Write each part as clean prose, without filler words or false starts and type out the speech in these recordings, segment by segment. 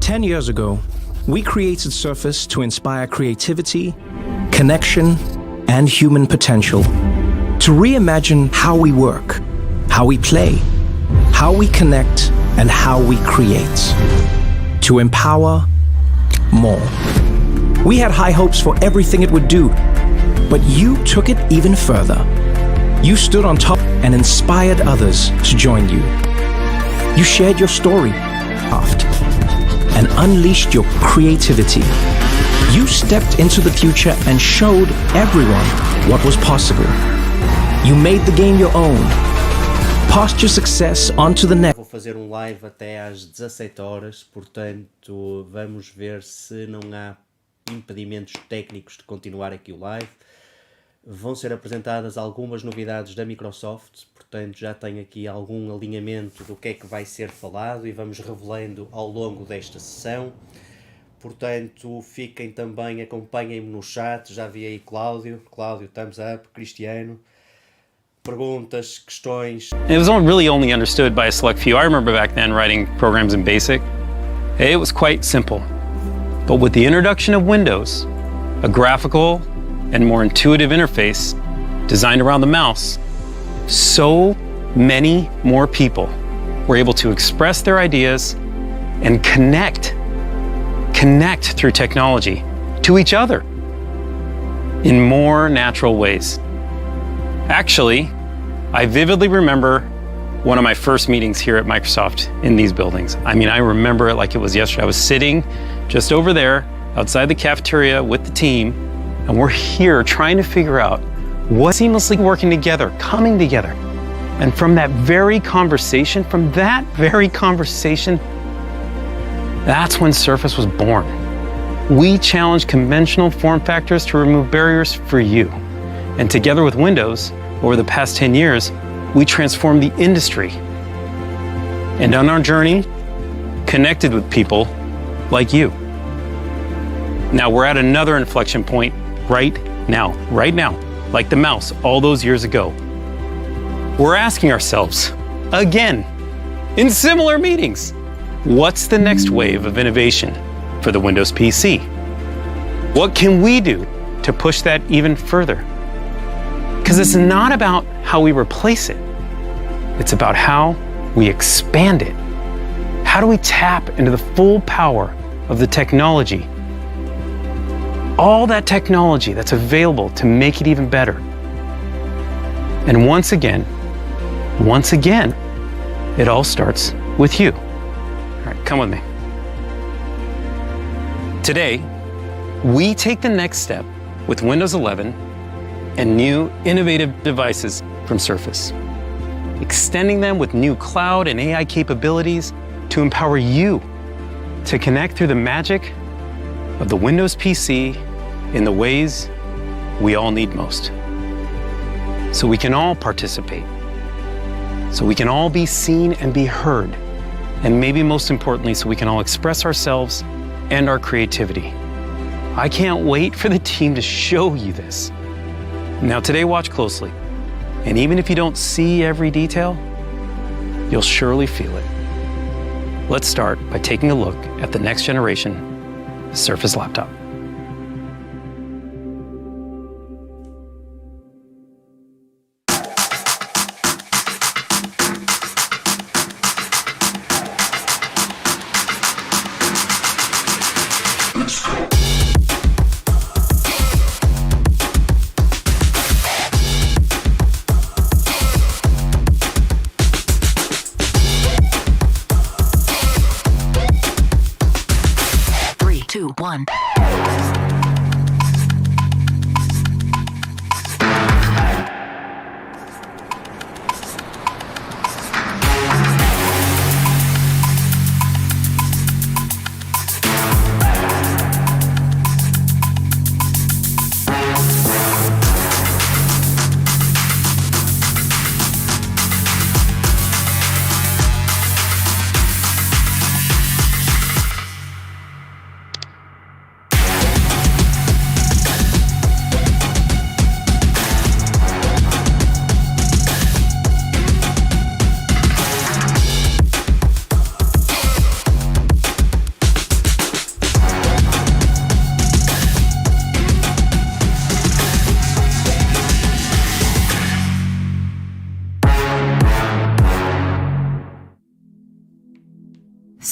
10 years ago, we created Surface to inspire creativity, connection, and human potential. To reimagine how we work, how we play, how we connect, and how we create. To empower more. We had high hopes for everything it would do, but you took it even further. You stood on top and inspired others to join you. You shared your story, craft, and unleashed your creativity. You stepped into the future and showed everyone what was possible. You made the game your own. Passed your success on to the next. Vou fazer um live até às 17 horas, portanto vamos ver se não há impedimentos técnicos de continuar aqui o live. Vão ser apresentadas algumas novidades da Microsoft, portanto já tenho aqui algum alinhamento do que é que vai ser falado e vamos revelando ao longo desta sessão. Portanto, fiquem também, acompanhem-me no chat, já vi aí Cláudio, thumbs up, Cristiano, perguntas, questões. It was really only understood by a select few. I remember back then writing programs in BASIC. It was quite simple. But with the introduction of Windows, a graphical and more intuitive interface designed around the mouse, so many more people were able to express their ideas and connect through technology to each other in more natural ways. Actually, I vividly remember one of my first meetings here at Microsoft in these buildings. I mean, I remember it like it was yesterday. I was sitting just over there outside the cafeteria with the team, and we're here trying to figure out what seamlessly working together, coming together. And from that very conversation, that's when Surface was born. We challenged conventional form factors to remove barriers for you. And together with Windows, over the past 10 years, we transformed the industry. And on our journey, connected with people like you. Now we're at another inflection point right now, like the mouse all those years ago. We're asking ourselves, again, in similar meetings, what's the next wave of innovation for the Windows PC? What can we do to push that even further? Because it's not about how we replace it. It's about how we expand it. How do we tap into the full power of the technology? All that technology that's available to make it even better. And once again, it all starts with you. All right, come with me. Today, we take the next step with Windows 11 and new innovative devices from Surface, extending them with new cloud and AI capabilities to empower you to connect through the magic of the Windows PC in the ways we all need most. So we can all participate, so we can all be seen and be heard, and maybe most importantly, so we can all express ourselves and our creativity. I can't wait for the team to show you this. Now today, watch closely, and even if you don't see every detail, you'll surely feel it. Let's start by taking a look at the next generation Surface laptop. One.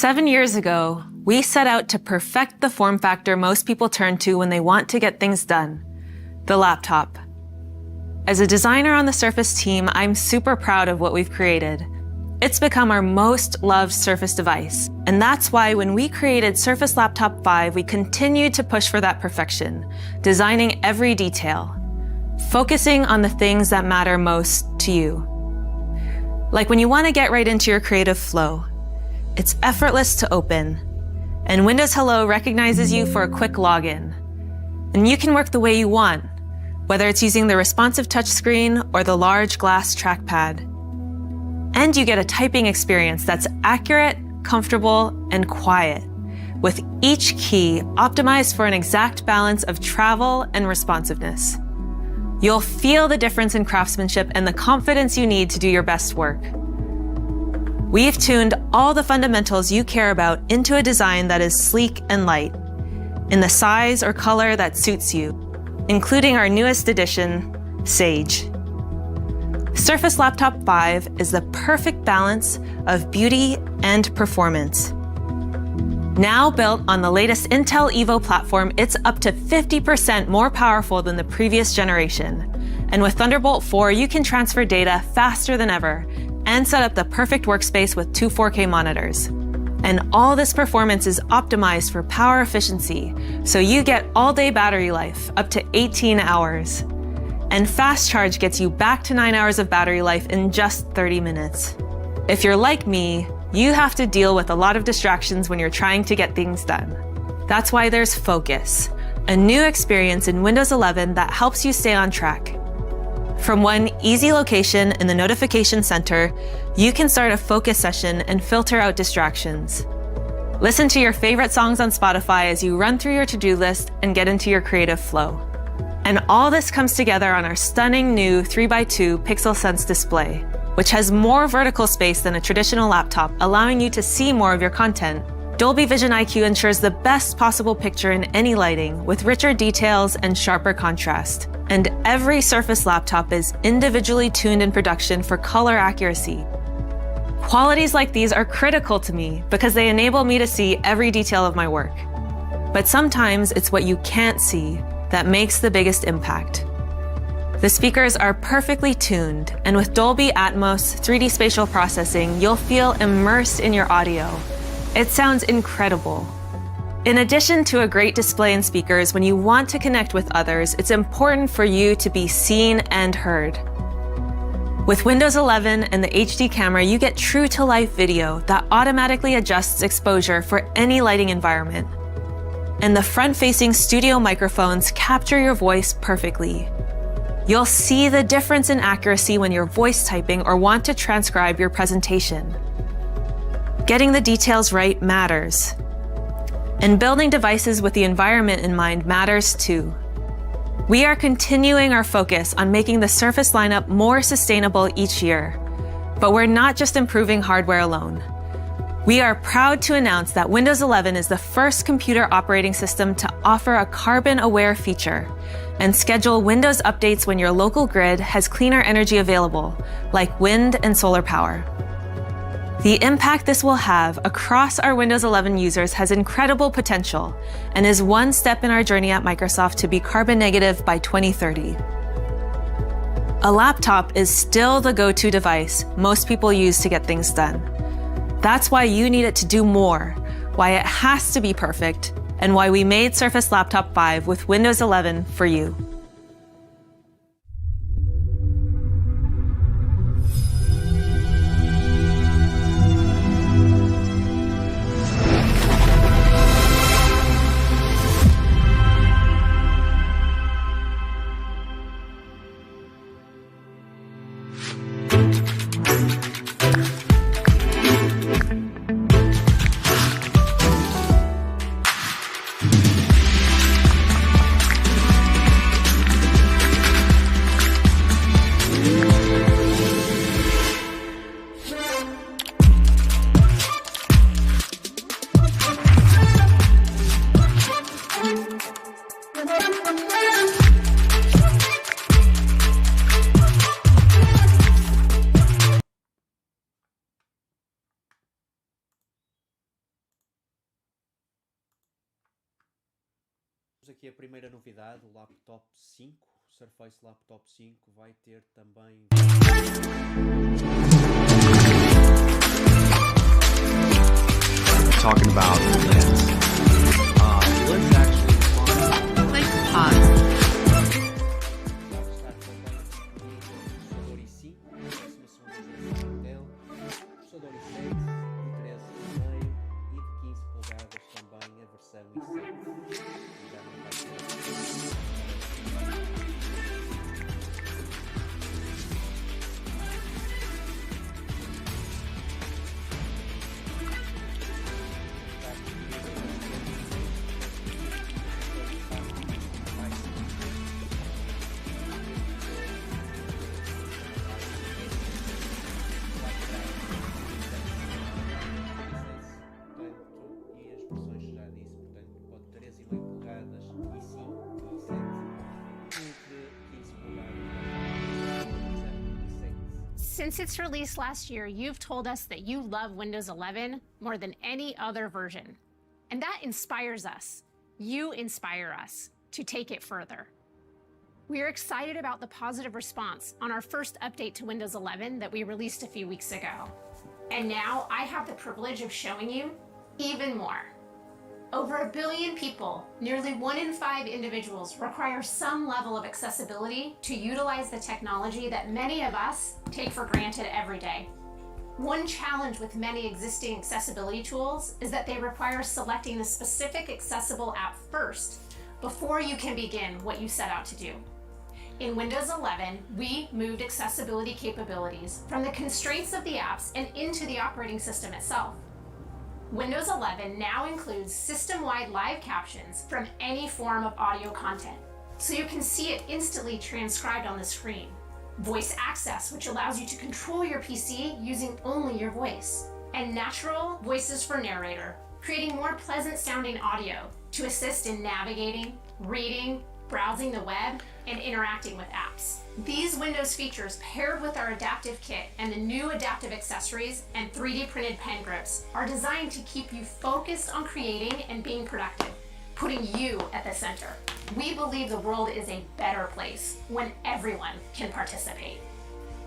7 years ago, we set out to perfect the form factor most people turn to when they want to get things done, the laptop. As a designer on the Surface team, I'm super proud of what we've created. It's become our most loved Surface device, and that's why when we created Surface Laptop 5, we continued to push for that perfection, designing every detail, focusing on the things that matter most to you. Like when you want to get right into your creative flow, it's effortless to open, and Windows Hello recognizes you for a quick login. And you can work the way you want, whether it's using the responsive touchscreen or the large glass trackpad. And you get a typing experience that's accurate, comfortable, and quiet, with each key optimized for an exact balance of travel and responsiveness. You'll feel the difference in craftsmanship and the confidence you need to do your best work. We've tuned all the fundamentals you care about into a design that is sleek and light, in the size or color that suits you, including our newest edition, Sage. Surface Laptop 5 is the perfect balance of beauty and performance. Now built on the latest Intel Evo platform, it's up to 50% more powerful than the previous generation. And with Thunderbolt 4, you can transfer data faster than ever and set up the perfect workspace with two 4K monitors. And all this performance is optimized for power efficiency, so you get all-day battery life, up to 18 hours. And fast charge gets you back to 9 hours of battery life in just 30 minutes. If you're like me, you have to deal with a lot of distractions when you're trying to get things done. That's why there's Focus, a new experience in Windows 11 that helps you stay on track. From one easy location in the notification center, you can start a focus session and filter out distractions. Listen to your favorite songs on Spotify as you run through your to-do list and get into your creative flow. And all this comes together on our stunning new 3x2 Pixel Sense display, which has more vertical space than a traditional laptop, allowing you to see more of your content. Dolby Vision IQ ensures the best possible picture in any lighting, with richer details and sharper contrast. And every Surface laptop is individually tuned in production for color accuracy. Qualities like these are critical to me because they enable me to see every detail of my work. But sometimes it's what you can't see that makes the biggest impact. The speakers are perfectly tuned, and with Dolby Atmos 3D spatial processing, you'll feel immersed in your audio. It sounds incredible. In addition to a great display and speakers, when you want to connect with others, it's important for you to be seen and heard. With Windows 11 and the HD camera, you get true-to-life video that automatically adjusts exposure for any lighting environment. And the front-facing studio microphones capture your voice perfectly. You'll see the difference in accuracy when you're voice typing or want to transcribe your presentation. Getting the details right matters. And building devices with the environment in mind matters too. We are continuing our focus on making the Surface lineup more sustainable each year. But we're not just improving hardware alone. We are proud to announce that Windows 11 is the first computer operating system to offer a carbon-aware feature and schedule Windows updates when your local grid has cleaner energy available, like wind and solar power. The impact this will have across our Windows 11 users has incredible potential and is one step in our journey at Microsoft to be carbon negative by 2030. A laptop is still the go-to device most people use to get things done. That's why you need it to do more, why it has to be perfect, and why we made Surface Laptop 5 with Windows 11 for you. aqui a primeira novidade, o Laptop 5, o Surface Laptop 5 vai ter também... Talking about lens. Lens actually fun. Click pause. Vai estar também disponível o processador i5, 12ª geração Intel, processador i7 de 13,5 e de 15 polegadas também a versão i7. Já não vai ser Since its release last year, you've told us that you love Windows 11 more than any other version. And that inspires us. You inspire us to take it further. We are excited about the positive response on our first update to Windows 11 that we released a few weeks ago. And now I have the privilege of showing you even more. Over 1 billion people, nearly 1 in 5 individuals, require some level of accessibility to utilize the technology that many of us take for granted every day. One challenge with many existing accessibility tools is that they require selecting the specific accessible app first before you can begin what you set out to do. In Windows 11, we moved accessibility capabilities from the constraints of the apps and into the operating system itself. Windows 11 now includes system-wide live captions from any form of audio content, so you can see it instantly transcribed on the screen. Voice access, which allows you to control your PC using only your voice. And natural voices for narrator, creating more pleasant-sounding audio to assist in navigating, reading, browsing the web, and interacting with apps. These Windows features, paired with our adaptive kit and the new adaptive accessories and 3D printed pen grips, are designed to keep you focused on creating and being productive, putting you at the center. We believe the world is a better place when everyone can participate.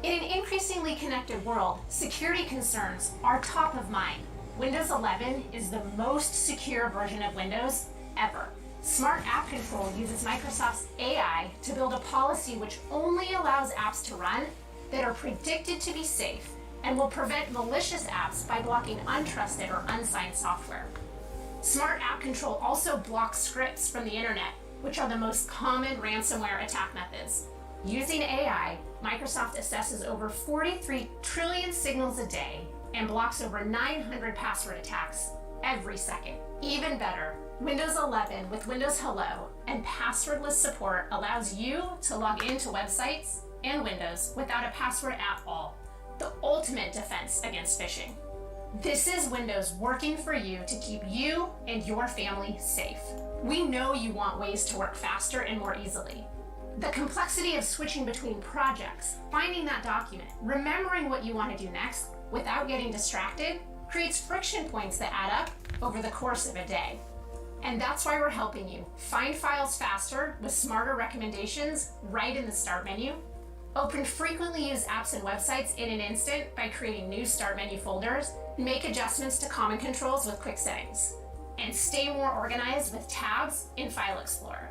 In an increasingly connected world, security concerns are top of mind. Windows 11 is the most secure version of Windows ever. Smart App Control uses Microsoft's AI to build a policy which only allows apps to run that are predicted to be safe and will prevent malicious apps by blocking untrusted or unsigned software. Smart App Control also blocks scripts from the internet, which are the most common ransomware attack methods. Using AI, Microsoft assesses over 43 trillion signals a day and blocks over 900 password attacks every second. Even better, Windows 11 with Windows Hello and passwordless support allows you to log into websites and Windows without a password at all. The ultimate defense against phishing. This is Windows working for you to keep you and your family safe. We know you want ways to work faster and more easily. The complexity of switching between projects, finding that document, remembering what you want to do next without getting distracted creates friction points that add up over the course of a day. And that's why we're helping you find files faster with smarter recommendations right in the Start menu, open frequently used apps and websites in an instant by creating new Start menu folders, make adjustments to common controls with quick settings, and stay more organized with tabs in File Explorer.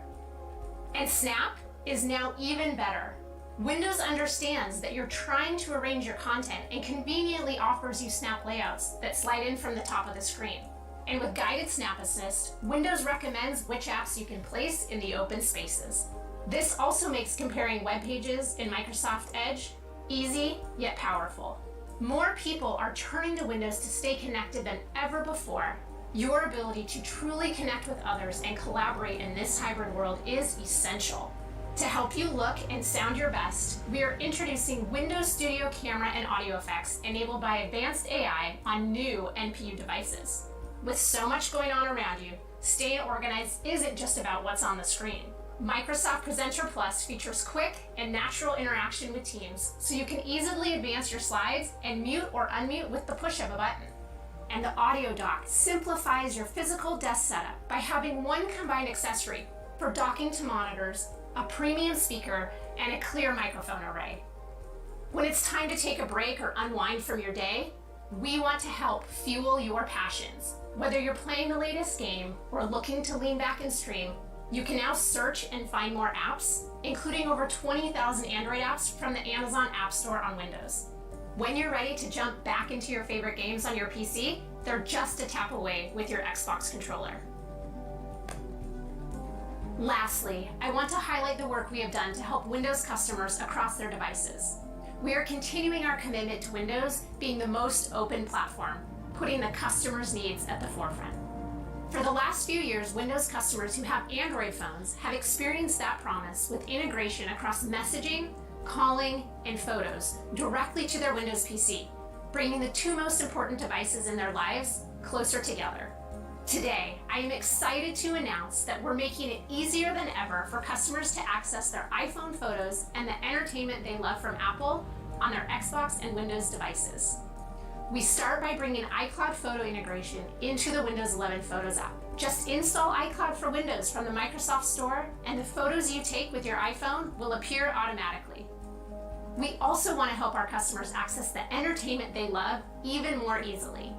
And Snap is now even better. Windows understands that you're trying to arrange your content and conveniently offers you snap layouts that slide in from the top of the screen. And with guided Snap Assist, Windows recommends which apps you can place in the open spaces. This also makes comparing web pages in Microsoft Edge easy yet powerful. More people are turning to Windows to stay connected than ever before. Your ability to truly connect with others and collaborate in this hybrid world is essential. To help you look and sound your best, we are introducing Windows Studio camera and audio effects enabled by advanced AI on new NPU devices. With so much going on around you, staying organized isn't just about what's on the screen. Microsoft Presenter Plus features quick and natural interaction with Teams, so you can easily advance your slides and mute or unmute with the push of a button. And the audio dock simplifies your physical desk setup by having one combined accessory for docking to monitors, a premium speaker, and a clear microphone array. When it's time to take a break or unwind from your day, we want to help fuel your passions. Whether you're playing the latest game or looking to lean back and stream, you can now search and find more apps, including over 20,000 Android apps from the Amazon App Store on Windows. When you're ready to jump back into your favorite games on your PC, they're just a tap away with your Xbox controller. Lastly, I want to highlight the work we have done to help Windows customers across their devices. We are continuing our commitment to Windows being the most open platform, putting the customer's needs at the forefront. For the last few years, Windows customers who have Android phones have experienced that promise with integration across messaging, calling, and photos directly to their Windows PC, bringing the two most important devices in their lives closer together. Today, I am excited to announce that we're making it easier than ever for customers to access their iPhone photos and the entertainment they love from Apple on their Xbox and Windows devices. We start by bringing iCloud photo integration into the Windows 11 Photos app. Just install iCloud for Windows from the Microsoft Store, and the photos you take with your iPhone will appear automatically. We also want to help our customers access the entertainment they love even more easily.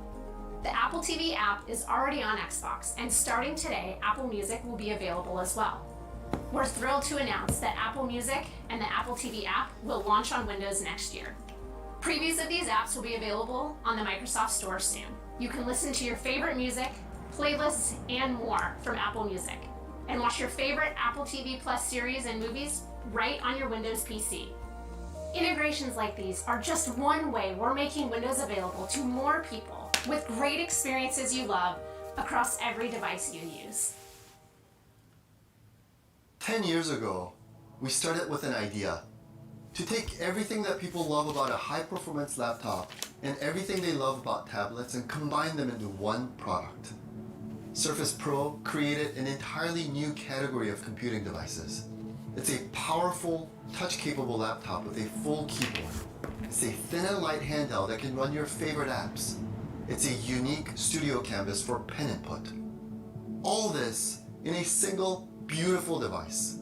The Apple TV app is already on Xbox, and starting today, Apple Music will be available as well. We're thrilled to announce that Apple Music and the Apple TV app will launch on Windows next year. Previews of these apps will be available on the Microsoft Store soon. You can listen to your favorite music, playlists, and more from Apple Music, and watch your favorite Apple TV Plus series and movies right on your Windows PC. Integrations like these are just one way we're making Windows available to more people with great experiences you love across every device you use. 10 years ago, we started with an idea to take everything that people love about a high-performance laptop and everything they love about tablets and combine them into one product. Surface Pro created an entirely new category of computing devices. It's a powerful, touch-capable laptop with a full keyboard. It's a thin and light handheld that can run your favorite apps. It's a unique studio canvas for pen input. All this in a single, beautiful device.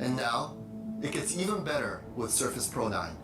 And now, it gets even better with Surface Pro 9.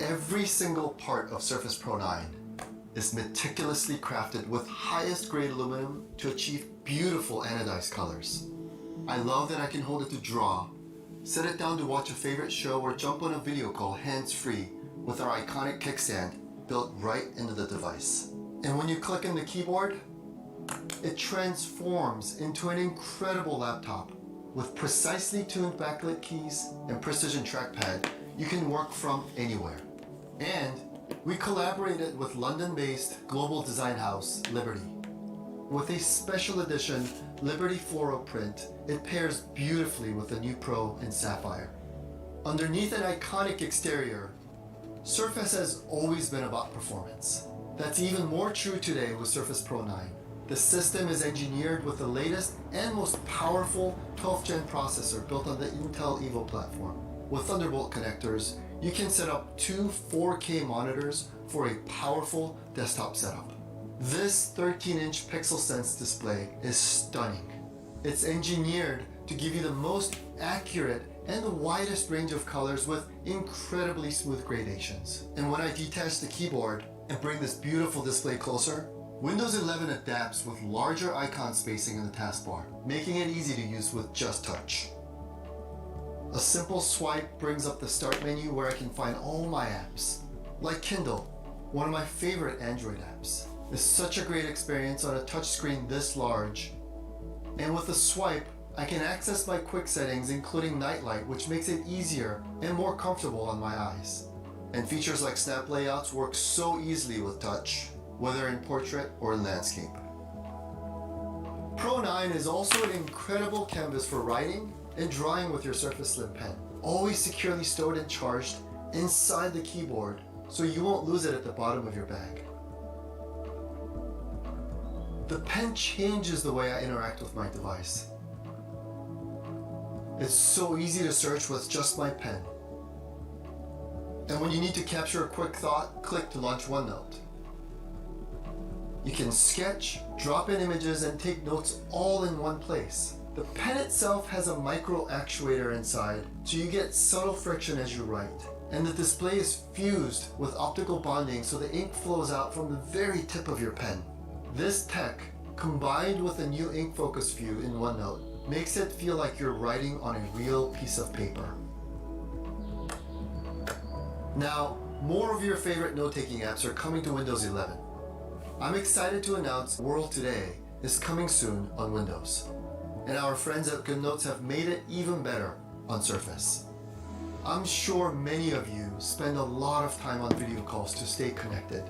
Every single part of Surface Pro 9 is meticulously crafted with highest grade aluminum to achieve beautiful anodized colors. I love that I can hold it to draw, set it down to watch a favorite show, or jump on a video call hands-free with our iconic kickstand built right into the device. And when you click in the keyboard, it transforms into an incredible laptop. With precisely tuned backlit keys and precision trackpad, you can work from anywhere. And We collaborated with London-based global design house Liberty. With a special edition Liberty floral print, it pairs beautifully with the new Pro in sapphire. Underneath an iconic exterior, Surface has always been about performance. That's even more true today with Surface Pro 9. The system is engineered with the latest and most powerful 12th gen processor built on the Intel Evo platform. With Thunderbolt connectors, you can set up two 4K monitors for a powerful desktop setup. This 13-inch Pixel Sense display is stunning. It's engineered to give you the most accurate and the widest range of colors with incredibly smooth gradations. And when I detach the keyboard and bring this beautiful display closer, Windows 11 adapts with larger icon spacing in the taskbar, making it easy to use with just touch. A simple swipe brings up the start menu where I can find all my apps, like Kindle, one of my favorite Android apps. It's such a great experience on a touchscreen this large. And with a swipe, I can access my quick settings including nightlight, which makes it easier and more comfortable on my eyes. And features like snap layouts work so easily with touch, whether in portrait or in landscape. Pro 9 is also an incredible canvas for writing and drawing with your Surface Slim Pen, always securely stored and charged inside the keyboard so you won't lose it at the bottom of your bag. The pen changes the way I interact with my device. It's so easy to search with just my pen. And when you need to capture a quick thought, click to launch OneNote. You can sketch, drop in images, and take notes all in one place. The pen itself has a micro actuator inside, so you get subtle friction as you write. And the display is fused with optical bonding so the ink flows out from the very tip of your pen. This tech, combined with a new ink focus view in OneNote, makes it feel like you're writing on a real piece of paper. Now, more of your favorite note-taking apps are coming to Windows 11. I'm excited to announce World Today is coming soon on Windows. And our friends at GoodNotes have made it even better on Surface. I'm sure many of you spend a lot of time on video calls to stay connected.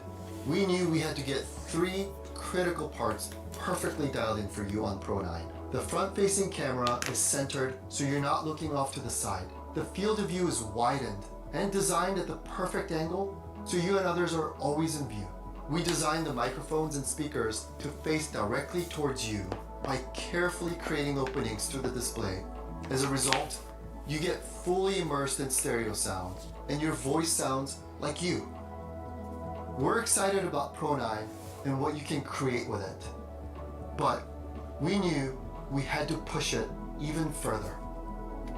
We knew we had to get 3 critical parts perfectly dialed in for you on Pro 9. The front-facing camera is centered so you're not looking off to the side. The field of view is widened and designed at the perfect angle so you and others are always in view. We designed the microphones and speakers to face directly towards you by carefully creating openings through the display. As a result, you get fully immersed in stereo sound and your voice sounds like you. We're excited about Pro 9 and what you can create with it. But we knew we had to push it even further.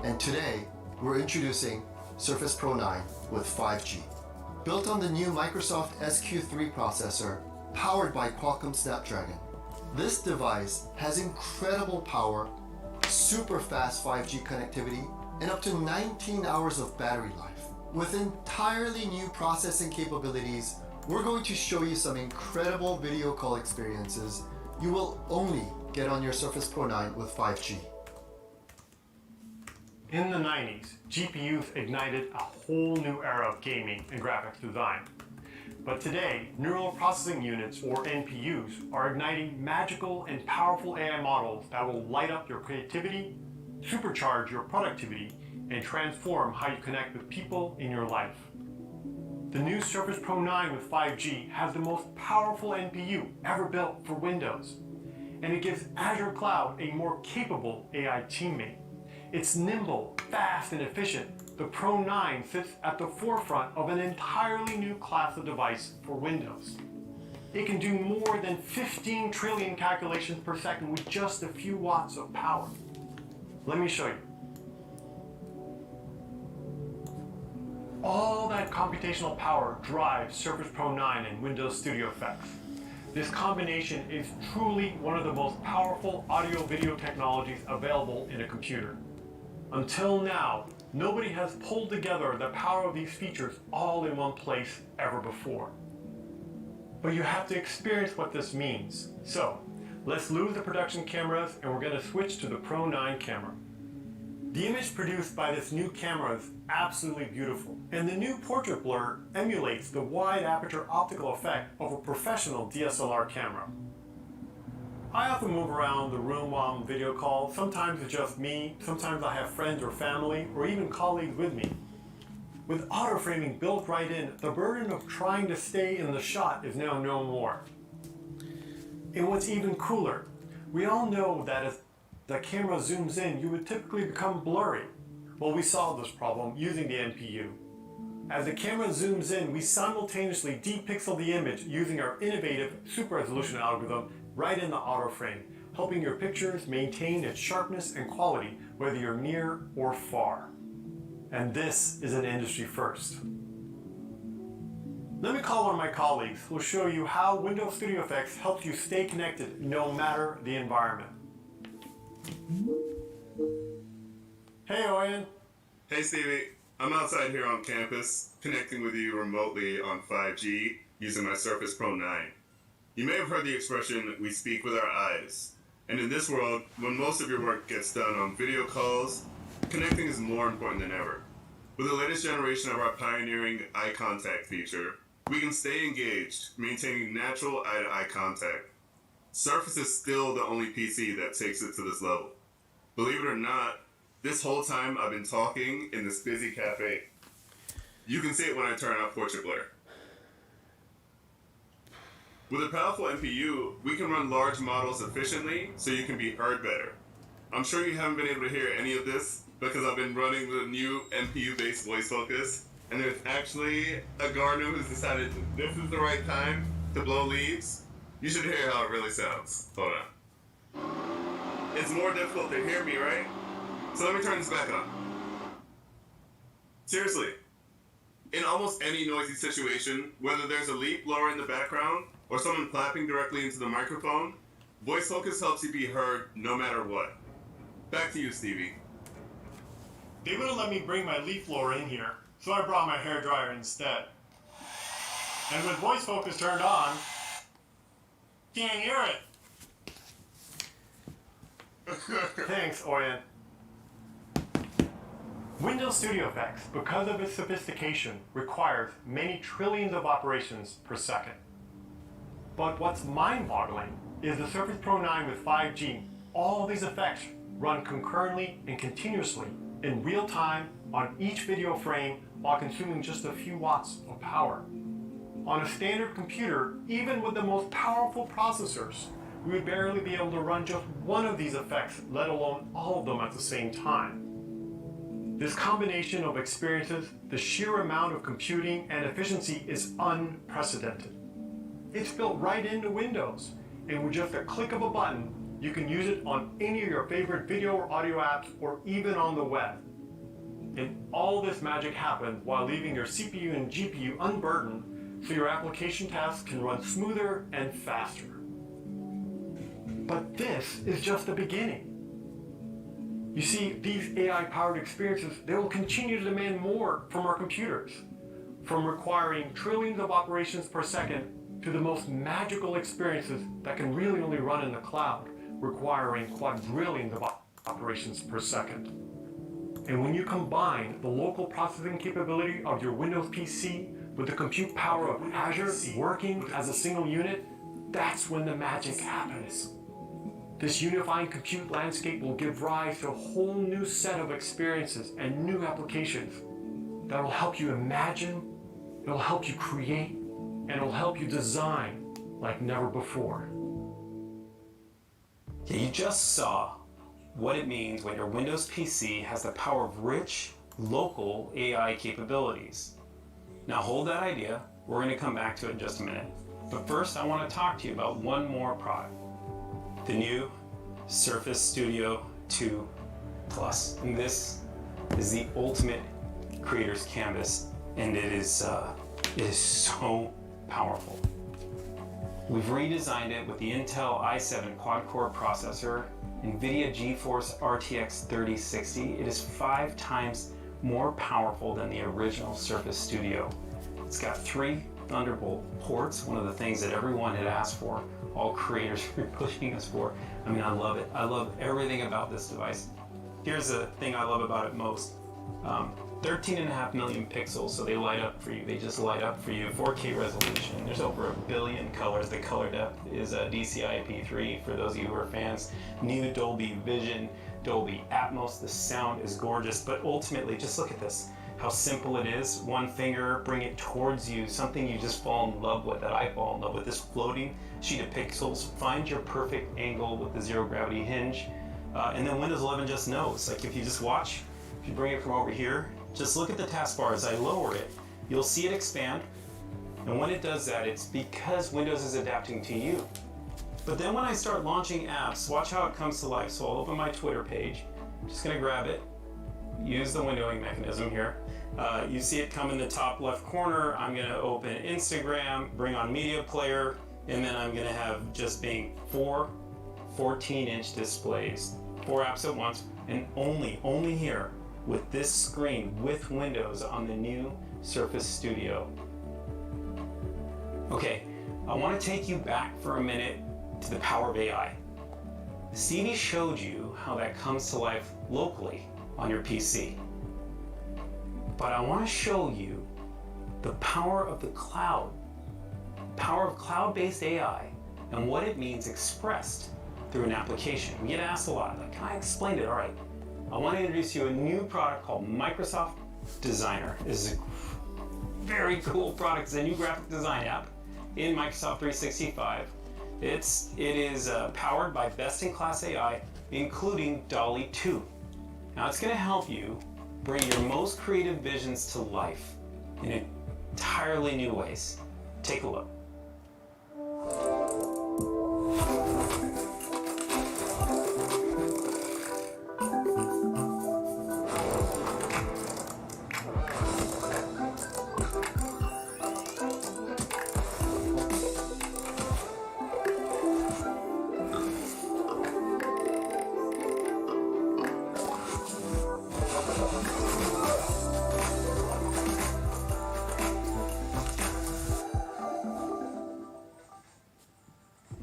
And today, we're introducing Surface Pro 9 with 5G. Built on the new Microsoft SQ3 processor, powered by Qualcomm Snapdragon. This device has incredible power, super fast 5G connectivity, and up to 19 hours of battery life. With entirely new processing capabilities, we're going to show you some incredible video call experiences you will only get on your Surface Pro 9 with 5G. In the 90s, GPUs ignited a whole new era of gaming and graphics design. But today, neural processing units, or NPUs, are igniting magical and powerful AI models that will light up your creativity, supercharge your productivity, and transform how you connect with people in your life. The new Surface Pro 9 with 5G has the most powerful NPU ever built for Windows, and it gives Azure Cloud a more capable AI teammate. It's nimble, fast, and efficient. The Pro 9 sits at the forefront of an entirely new class of device for Windows. It can do more than 15 trillion calculations per second with just a few watts of power. Let me show you. All that computational power drives Surface Pro 9 and Windows Studio Effects. This combination is truly one of the most powerful audio-video technologies available in a computer. Until now, nobody has pulled together the power of these features all in one place ever before. But you have to experience what this means. So, let's lose the production cameras and we're going to switch to the Pro 9 camera. The image produced by this new camera is absolutely beautiful, and the new portrait blur emulates the wide aperture optical effect of a professional DSLR camera. I often move around the room while I'm video call. Sometimes it's just me, sometimes I have friends or family, or even colleagues with me. With auto framing built right in, the burden of trying to stay in the shot is now no more. And what's even cooler, we all know that as the camera zooms in, you would typically become blurry. Well, we solved this problem using the NPU. As the camera zooms in, we simultaneously depixel the image using our innovative super resolution algorithm right in the auto frame, helping your pictures maintain its sharpness and quality whether you're near or far. And this is an industry first. Let me call one of my colleagues who will show you how Windows Studio Effects helps you stay connected no matter the environment. Hey, Oyen. Hey, Stevie. I'm outside here on campus, connecting with you remotely on 5G using my Surface Pro 9. You may have heard the expression, we speak with our eyes. And in this world, when most of your work gets done on video calls, connecting is more important than ever. With the latest generation of our pioneering eye contact feature, we can stay engaged, maintaining natural eye-to-eye contact. Surface is still the only PC that takes it to this level. Believe it or not, this whole time I've been talking in this busy cafe. You can see it when I turn off portrait blur. With a powerful NPU, we can run large models efficiently so you can be heard better. I'm sure you haven't been able to hear any of this because I've been running the new NPU-based voice focus, and there's actually a gardener who's decided this is the right time to blow leaves. You should hear how it really sounds. Hold on. It's more difficult to hear me, right? So let me turn this back on. Seriously, in almost any noisy situation, whether there's a leaf blower in the background or someone clapping directly into the microphone, voice focus helps you be heard no matter what. Back to you, Stevie. They wouldn't let me bring my leaf blower in here, so I brought my hairdryer instead. And with voice focus turned on, can't hear it. Thanks, Oyen. Windows Studio Effects, because of its sophistication, requires many trillions of operations per second. But what's mind-boggling is the Surface Pro 9 with 5G. All these effects run concurrently and continuously in real time on each video frame while consuming just a few watts of power. On a standard computer, even with the most powerful processors, we would barely be able to run just one of these effects, let alone all of them at the same time. This combination of experiences, the sheer amount of computing and efficiency is unprecedented. It's built right into Windows, and with just a click of a button, you can use it on any of your favorite video or audio apps, or even on the web. And all this magic happens while leaving your CPU and GPU unburdened, so your application tasks can run smoother and faster. But this is just the beginning. You see, these AI-powered experiences, they will continue to demand more from our computers, from requiring trillions of operations per second to the most magical experiences that can really only run in the cloud, requiring quadrillions of operations per second. And when you combine the local processing capability of your Windows PC with the compute power of Azure working as a single unit, that's when the magic happens. This unifying compute landscape will give rise to a whole new set of experiences and new applications that will help you imagine, it'll help you create, and it'll help you design like never before. Yeah, you just saw what it means when your Windows PC has the power of rich, local AI capabilities. Now hold that idea, we're going to come back to it in just a minute. But first I want to talk to you about one more product. The new Surface Studio 2 Plus. And this is the ultimate creator's canvas, and it is so powerful. We've redesigned it with the Intel i7 quad-core processor, NVIDIA GeForce RTX 3060. It is 5 times more powerful than the original Surface Studio. It's got 3 Thunderbolt ports, one of the things that everyone had asked for, all creators were pushing us for. I mean, I love it. I love everything about this device. here's the thing I love about it most. 13.5 million pixels, so they light up for you. They just light up for you. 4K resolution. There's over 1 billion colors. The color depth is a DCI-P3 for those of you who are fans. New Dolby Vision, Dolby Atmos. The sound is gorgeous, but ultimately, just look at this. How simple it is. One finger, bring it towards you. Something you just fall in love with, that I fall in love with. This floating sheet of pixels. Find your perfect angle with the zero gravity hinge. And then Windows 11 just knows. Like if you just watch, if you bring it from over here, just look at the taskbar as I lower it. You'll see it expand. And when it does that, it's because Windows is adapting to you. But then when I start launching apps, watch how it comes to life. So I'll open my Twitter page. I'm just gonna grab it. Use the windowing mechanism here. You see it come in the top left corner. I'm gonna open Instagram, bring on Media Player, and then I'm gonna have just being 4 14-inch displays. 4 apps at once, and only here with this screen with Windows on the new Surface Studio. Okay, I wanna take you back for a minute to the power of AI. Stevie showed you how that comes to life locally on your PC. But I want to show you the power of the cloud, power of cloud-based AI, and what it means expressed through an application. We get asked a lot, like, can I explain it? All right, I want to introduce you a new product called Microsoft Designer. This is a very cool product. It's a new graphic design app in Microsoft 365. It is powered by best-in-class AI, including DALL-E 2. Now it's going to help you bring your most creative visions to life in entirely new ways. Take a look.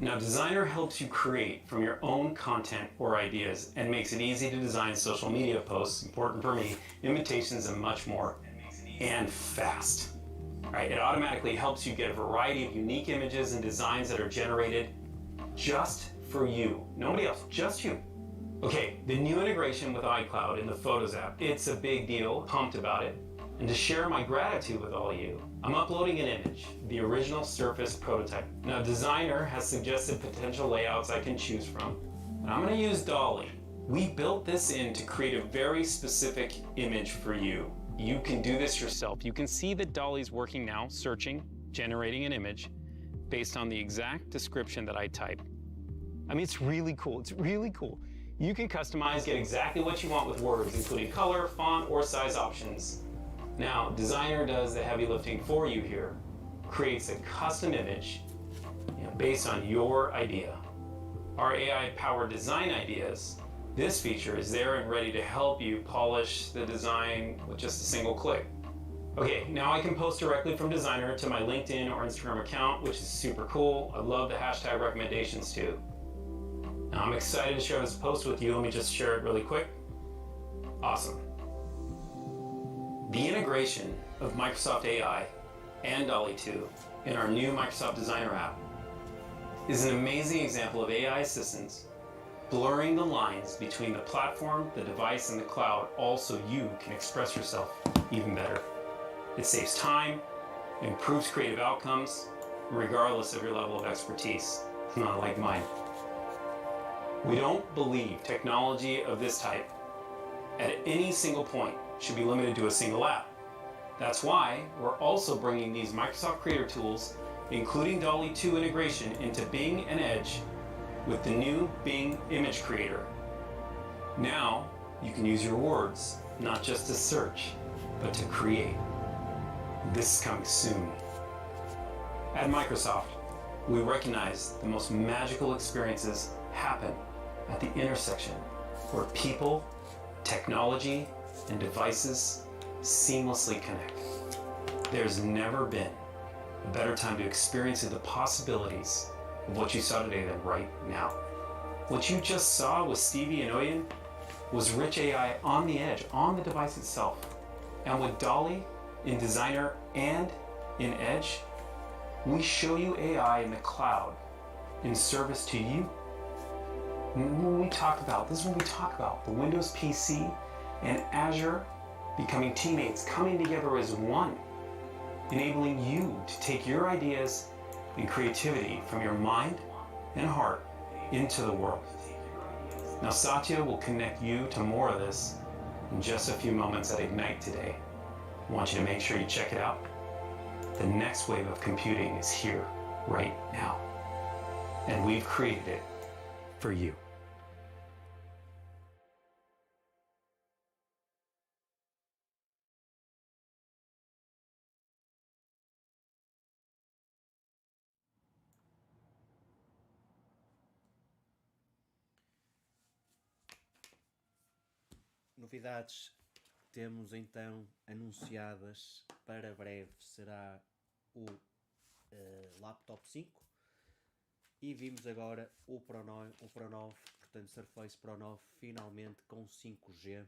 Now, Designer helps you create from your own content or ideas and makes it easy to design social media posts, important for me, invitations, and much more, and fast. Right? It automatically helps you get a variety of unique images and designs that are generated just for you. Nobody else, just you. Okay, the new integration with iCloud in the Photos app, it's a big deal, pumped about it. And to share my gratitude with all of you, I'm uploading an image, the original Surface prototype. Now, Designer has suggested potential layouts I can choose from, and I'm gonna use DALL-E. We built this in to create a very specific image for you. You can do this yourself. You can see that DALL-E's working now, searching, generating an image based on the exact description that I type. I mean, it's really cool, it's really cool. You can customize, get exactly what you want with words, including color, font, or size options. Now, Designer does the heavy lifting for you here, creates a custom image based on your idea. Our AI-powered design ideas, this feature is there and ready to help you polish the design with just a single click. Okay, now I can post directly from Designer to my LinkedIn or Instagram account, which is super cool. I love the hashtag recommendations too. Now, I'm excited to share this post with you. Let me just share it really quick. Awesome. The integration of Microsoft AI and DALL-E 2 in our new Microsoft Designer app is an amazing example of AI assistance blurring the lines between the platform, the device, and the cloud, all so you can express yourself even better. It saves time, improves creative outcomes, regardless of your level of expertise, not like mine. We don't believe technology of this type at any single point should be limited to a single app. That's why we're also bringing these Microsoft Creator tools, including DALL-E 2 integration, into Bing and Edge with the new Bing Image Creator. Now, you can use your words, not just to search, but to create. This is coming soon. At Microsoft, we recognize the most magical experiences happen at the intersection where people, technology, and devices seamlessly connect. There's never been a better time to experience the possibilities of what you saw today than right now. What you just saw with Stevie and Oyen was rich AI on the edge, on the device itself. And with DALL-E in Designer and in Edge, we show you AI in the cloud in service to you. When we talk about, this is what we talk about, the Windows PC and Azure becoming teammates, coming together as one, enabling you to take your ideas and creativity from your mind and heart into the world. Now Satya will connect you to more of this in just a few moments at Ignite today. I want you to make sure you check it out. The next wave of computing is here right now, and we've created it for you. Novidades temos então anunciadas para breve, será o Laptop 5 e vimos agora o Pro 9, portanto Surface Pro 9 finalmente com 5G.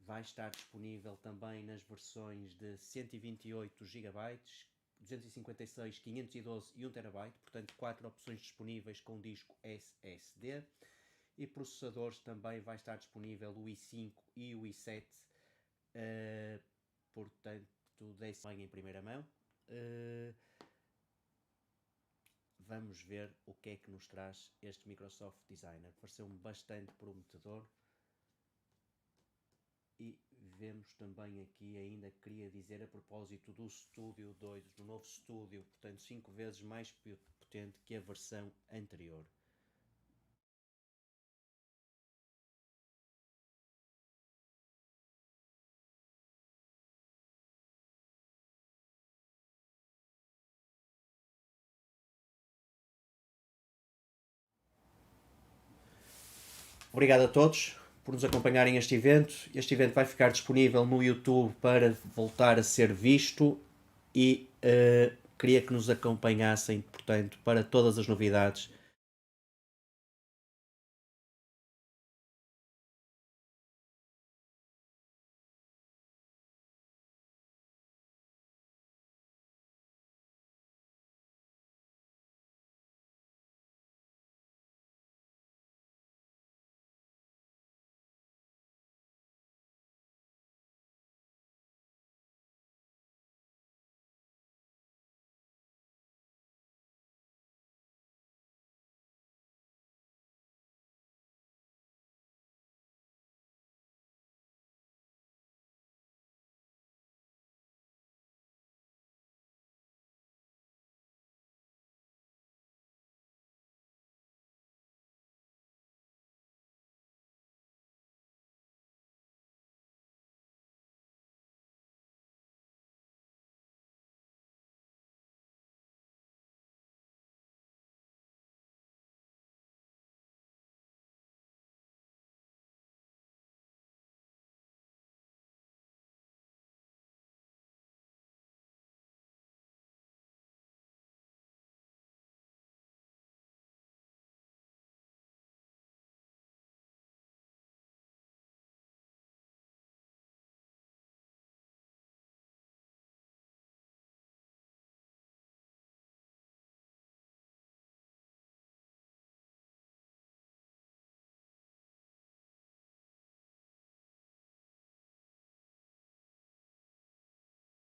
Vai estar disponível também nas versões de 128 GB, 256, 512 e 1 TB, portanto 4 opções disponíveis com disco SSD. E processadores também vai estar disponível o i5 e o i7, portanto, desse em primeira mão. Vamos ver o que é que nos traz este Microsoft Designer. Pareceu-me bastante prometedor. E vemos também aqui, ainda queria dizer a propósito do Studio 2, do novo Studio, portanto 5 vezes mais potente que a versão anterior. Obrigado a todos por nos acompanharem este evento. Este evento vai ficar disponível no YouTube para voltar a ser visto e queria que nos acompanhassem, portanto, para todas as novidades